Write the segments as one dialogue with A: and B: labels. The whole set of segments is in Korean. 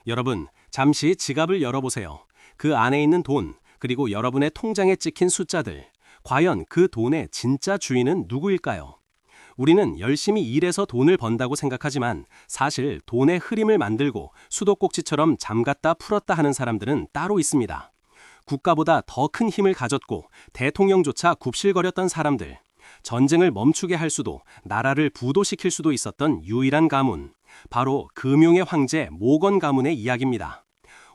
A: 여러분, 잠시 지갑을 열어보세요. 그 안에 있는 돈, 그리고 여러분의 통장에 찍힌 숫자들. 과연 그 돈의 진짜 주인은 누구일까요? 우리는 열심히 일해서 돈을 번다고 생각하지만 사실 돈의 흐름을 만들고 수도꼭지처럼 잠갔다 풀었다 하는 사람들은 따로 있습니다. 국가보다 더 큰 힘을 가졌고 대통령조차 굽실거렸던 사람들. 전쟁을 멈추게 할 수도 나라를 부도시킬 수도 있었던 유일한 가문. 바로 금융의 황제 모건 가문의 이야기입니다.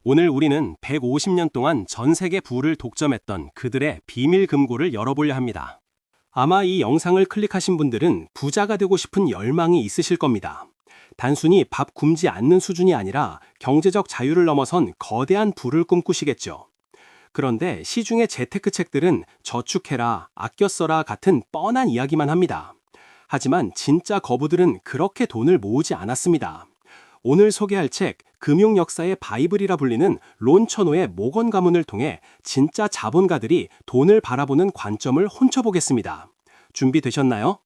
A: 오늘 우리는 150년 동안 전 세계 부를 독점했던 그들의 비밀 금고를 열어보려 합니다. 아마 이 영상을 클릭하신 분들은 부자가 되고 싶은 열망이 있으실 겁니다. 단순히 밥 굶지 않는 수준이 아니라 경제적 자유를 넘어선 거대한 부를 꿈꾸시겠죠. 그런데 시중의 재테크 책들은 저축해라, 아껴 써라 같은 뻔한 이야기만 합니다. 하지만 진짜 거부들은 그렇게 돈을 모으지 않았습니다. 오늘 소개할 책, 금융 역사의 바이블이라 불리는 론 처노의 모건 가문을 통해 진짜 자본가들이 돈을 바라보는 관점을 훔쳐보겠습니다. 준비되셨나요?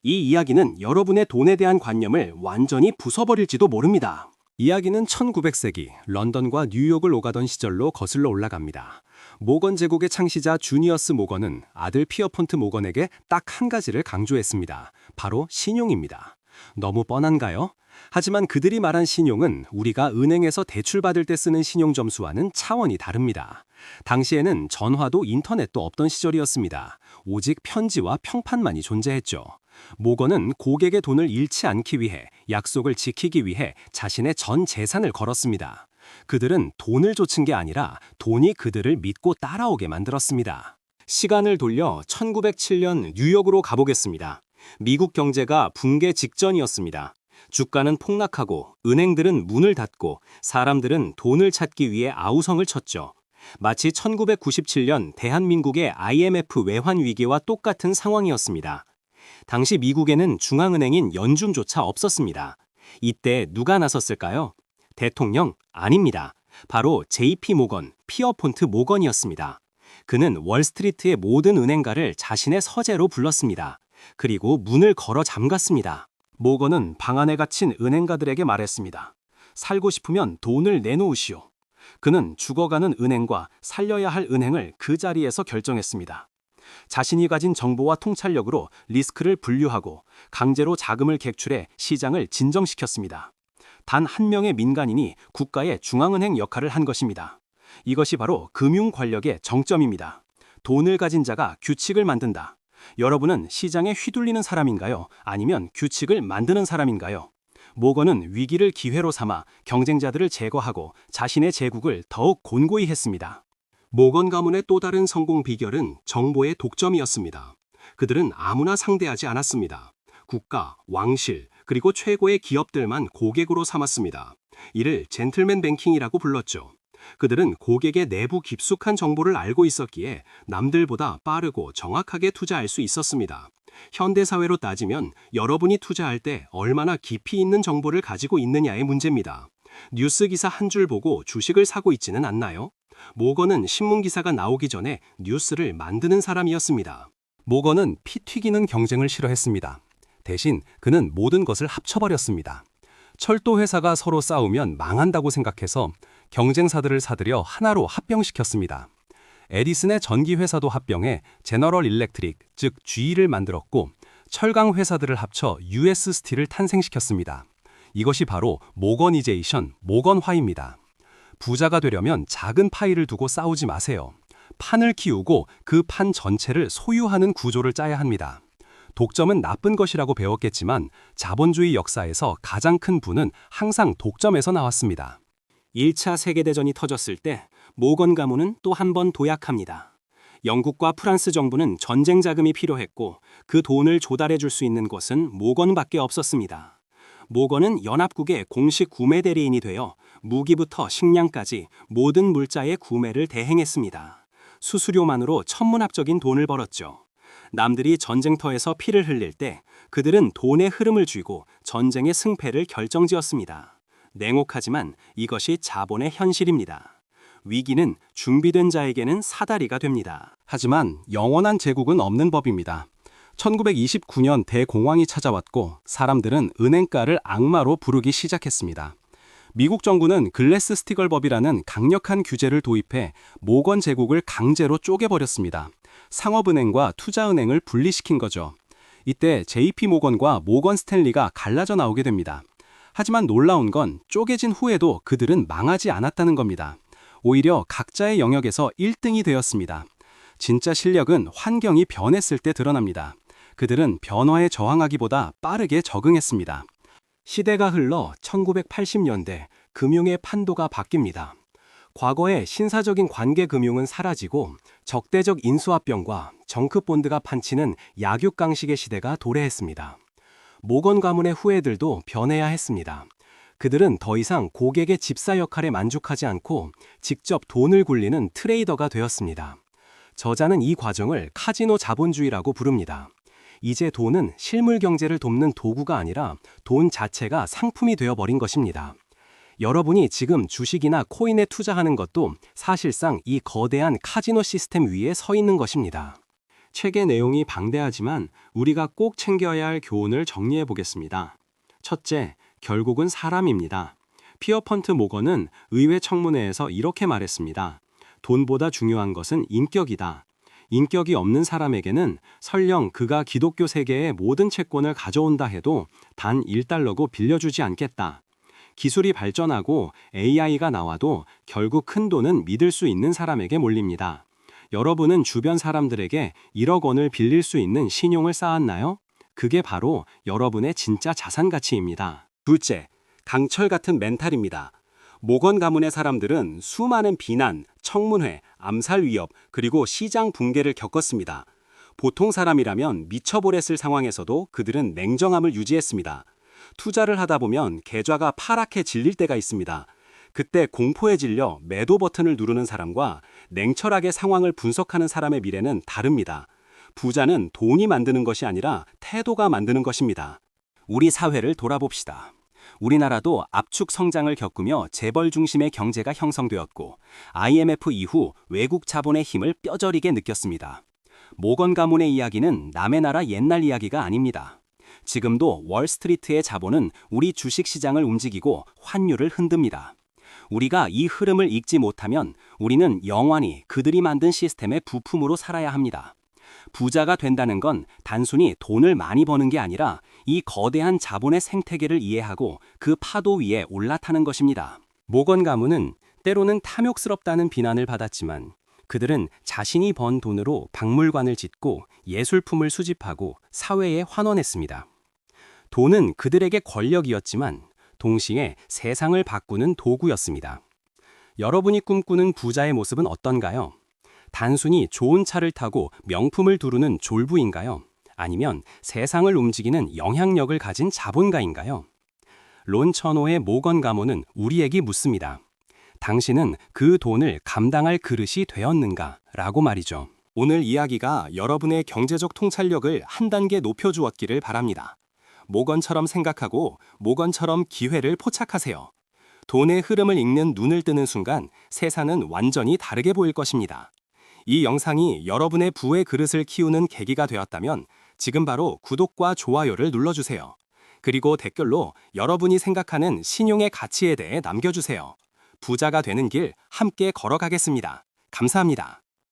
A: 이 이야기는 여러분의 돈에 대한 관념을 완전히 부숴버릴지도 모릅니다. 이야기는 1900세기 런던과 뉴욕을 오가던 시절로 거슬러 올라갑니다. 모건 제국의 창시자 주니어스 모건은 아들 피어폰트 모건에게 딱 한 가지를 강조했습니다. 바로 신용입니다. 너무 뻔한가요? 하지만 그들이 말한 신용은 우리가 은행에서 대출받을 때 쓰는 신용 점수와는 차원이 다릅니다. 당시에는 전화도 인터넷도 없던 시절이었습니다. 오직 편지와 평판만이 존재했죠. 모건은 고객의 돈을 잃지 않기 위해, 약속을 지키기 위해 자신의 전 재산을 걸었습니다. 그들은 돈을 좇은 게 아니라 돈이 그들을 믿고 따라오게 만들었습니다. 시간을 돌려 1907년 뉴욕으로 가보겠습니다. 미국 경제가 붕괴 직전이었습니다. 주가는 폭락하고 은행들은 문을 닫고 사람들은 돈을 찾기 위해 아우성을 쳤죠. 마치 1997년 대한민국의 IMF 외환 위기와 똑같은 상황이었습니다. 당시 미국에는 중앙은행인 연준조차 없었습니다. 이때 누가 나섰을까요? 대통령? 아닙니다. 바로 JP 모건, 피어폰트 모건이었습니다. 그는 월스트리트의 모든 은행가를 자신의 서재로 불렀습니다. 그리고 문을 걸어 잠갔습니다. 모건은 방 안에 갇힌 은행가들에게 말했습니다. 살고 싶으면 돈을 내놓으시오. 그는 죽어가는 은행과 살려야 할 은행을 그 자리에서 결정했습니다. 자신이 가진 정보와 통찰력으로 리스크를 분류하고 강제로 자금을 객출해 시장을 진정시켰습니다. 단 한 명의 민간인이 국가의 중앙은행 역할을 한 것입니다. 이것이 바로 금융 권력의 정점입니다. 돈을 가진 자가 규칙을 만든다. 여러분은 시장에 휘둘리는 사람인가요? 아니면 규칙을 만드는 사람인가요? 모건은 위기를 기회로 삼아 경쟁자들을 제거하고 자신의 제국을 더욱 곤고히 했습니다. 모건 가문의 또 다른 성공 비결은 정보의 독점이었습니다. 그들은 아무나 상대하지 않았습니다. 국가, 왕실, 그리고 최고의 기업들만 고객으로 삼았습니다. 이를 젠틀맨 뱅킹이라고 불렀죠. 그들은 고객의 내부 깊숙한 정보를 알고 있었기에 남들보다 빠르고 정확하게 투자할 수 있었습니다. 현대사회로 따지면 여러분이 투자할 때 얼마나 깊이 있는 정보를 가지고 있느냐의 문제입니다. 뉴스 기사 한 줄 보고 주식을 사고 있지는 않나요? 모건은 신문 기사가 나오기 전에 뉴스를 만드는 사람이었습니다. 모건은 피 튀기는 경쟁을 싫어했습니다. 대신 그는 모든 것을 합쳐버렸습니다. 철도 회사가 서로 싸우면 망한다고 생각해서 경쟁사들을 사들여 하나로 합병시켰습니다. 에디슨의 전기 회사도 합병해 제너럴 일렉트릭, 즉 GE를 만들었고 철강 회사들을 합쳐 US 스틸을 탄생시켰습니다. 이것이 바로 모거니제이션, 모건화입니다. 부자가 되려면 작은 파이를 두고 싸우지 마세요. 판을 키우고 그 판 전체를 소유하는 구조를 짜야 합니다. 독점은 나쁜 것이라고 배웠겠지만 자본주의 역사에서 가장 큰 부는 항상 독점에서 나왔습니다. 1차 세계대전이 터졌을 때 모건 가문은 또 한 번 도약합니다. 영국과 프랑스 정부는 전쟁 자금이 필요했고 그 돈을 조달해 줄 수 있는 곳은 모건밖에 없었습니다. 모건은 연합국의 공식 구매 대리인이 되어 무기부터 식량까지 모든 물자의 구매를 대행했습니다. 수수료만으로 천문학적인 돈을 벌었죠. 남들이 전쟁터에서 피를 흘릴 때 그들은 돈의 흐름을 쥐고 전쟁의 승패를 결정지었습니다. 냉혹하지만 이것이 자본의 현실입니다. 위기는 준비된 자에게는 사다리가 됩니다. 하지만 영원한 제국은 없는 법입니다. 1929년 대공황이 찾아왔고 사람들은 은행가를 악마로 부르기 시작했습니다. 미국 정부는 글래스-스티걸 법이라는 강력한 규제를 도입해 모건 제국을 강제로 쪼개버렸습니다. 상업은행과 투자은행을 분리시킨 거죠. 이때 JP 모건과 모건 스탠리가 갈라져 나오게 됩니다. 하지만 놀라운 건 쪼개진 후에도 그들은 망하지 않았다는 겁니다. 오히려 각자의 영역에서 1등이 되었습니다. 진짜 실력은 환경이 변했을 때 드러납니다. 그들은 변화에 저항하기보다 빠르게 적응했습니다. 시대가 흘러 1980년대 금융의 판도가 바뀝니다. 과거의 신사적인 관계 금융은 사라지고 적대적 인수합병과 정크본드가 판치는 약육강식의 시대가 도래했습니다. 모건 가문의 후예들도 변해야 했습니다. 그들은 더 이상 고객의 집사 역할에 만족하지 않고 직접 돈을 굴리는 트레이더가 되었습니다. 저자는 이 과정을 카지노 자본주의라고 부릅니다. 이제 돈은 실물 경제를 돕는 도구가 아니라 돈 자체가 상품이 되어버린 것입니다. 여러분이 지금 주식이나 코인에 투자하는 것도 사실상 이 거대한 카지노 시스템 위에 서 있는 것입니다. 책의 내용이 방대하지만 우리가 꼭 챙겨야 할 교훈을 정리해 보겠습니다. 첫째, 결국은 사람입니다. 피어펀트 모건은 의회 청문회에서 이렇게 말했습니다. 돈보다 중요한 것은 인격이다. 인격이 없는 사람에게는 설령 그가 기독교 세계의 모든 채권을 가져온다 해도 단 1달러고 빌려주지 않겠다. 기술이 발전하고 AI가 나와도 결국 큰 돈은 믿을 수 있는 사람에게 몰립니다. 여러분은 주변 사람들에게 1억 원을 빌릴 수 있는 신용을 쌓았나요? 그게 바로 여러분의 진짜 자산 가치입니다. 둘째, 강철 같은 멘탈입니다. 모건 가문의 사람들은 수많은 비난, 청문회, 암살 위협, 그리고 시장 붕괴를 겪었습니다. 보통 사람이라면 미쳐버렸을 상황에서도 그들은 냉정함을 유지했습니다. 투자를 하다 보면 계좌가 파랗게 질릴 때가 있습니다. 그때 공포에 질려 매도 버튼을 누르는 사람과 냉철하게 상황을 분석하는 사람의 미래는 다릅니다. 부자는 돈이 만드는 것이 아니라 태도가 만드는 것입니다. 우리 사회를 돌아봅시다. 우리나라도 압축 성장을 겪으며 재벌 중심의 경제가 형성되었고 IMF 이후 외국 자본의 힘을 뼈저리게 느꼈습니다. 모건 가문의 이야기는 남의 나라 옛날 이야기가 아닙니다. 지금도 월스트리트의 자본은 우리 주식시장을 움직이고 환율을 흔듭니다. 우리가 이 흐름을 읽지 못하면 우리는 영원히 그들이 만든 시스템의 부품으로 살아야 합니다. 부자가 된다는 건 단순히 돈을 많이 버는 게 아니라 이 거대한 자본의 생태계를 이해하고 그 파도 위에 올라타는 것입니다. 모건 가문은 때로는 탐욕스럽다는 비난을 받았지만 그들은 자신이 번 돈으로 박물관을 짓고 예술품을 수집하고 사회에 환원했습니다. 돈은 그들에게 권력이었지만 동시에 세상을 바꾸는 도구였습니다. 여러분이 꿈꾸는 부자의 모습은 어떤가요? 단순히 좋은 차를 타고 명품을 두르는 졸부인가요? 아니면 세상을 움직이는 영향력을 가진 자본가인가요? 론 천호의 모건 가문은 우리에게 묻습니다. 당신은 그 돈을 감당할 그릇이 되었는가? 라고 말이죠. 오늘 이야기가 여러분의 경제적 통찰력을 한 단계 높여주었기를 바랍니다. 모건처럼 생각하고 모건처럼 기회를 포착하세요. 돈의 흐름을 읽는 눈을 뜨는 순간 세상은 완전히 다르게 보일 것입니다. 이 영상이 여러분의 부의 그릇을 키우는 계기가 되었다면 지금 바로 구독과 좋아요를 눌러주세요. 그리고 댓글로 여러분이 생각하는 신용의 가치에 대해 남겨주세요. 부자가 되는 길 함께 걸어가겠습니다. 감사합니다.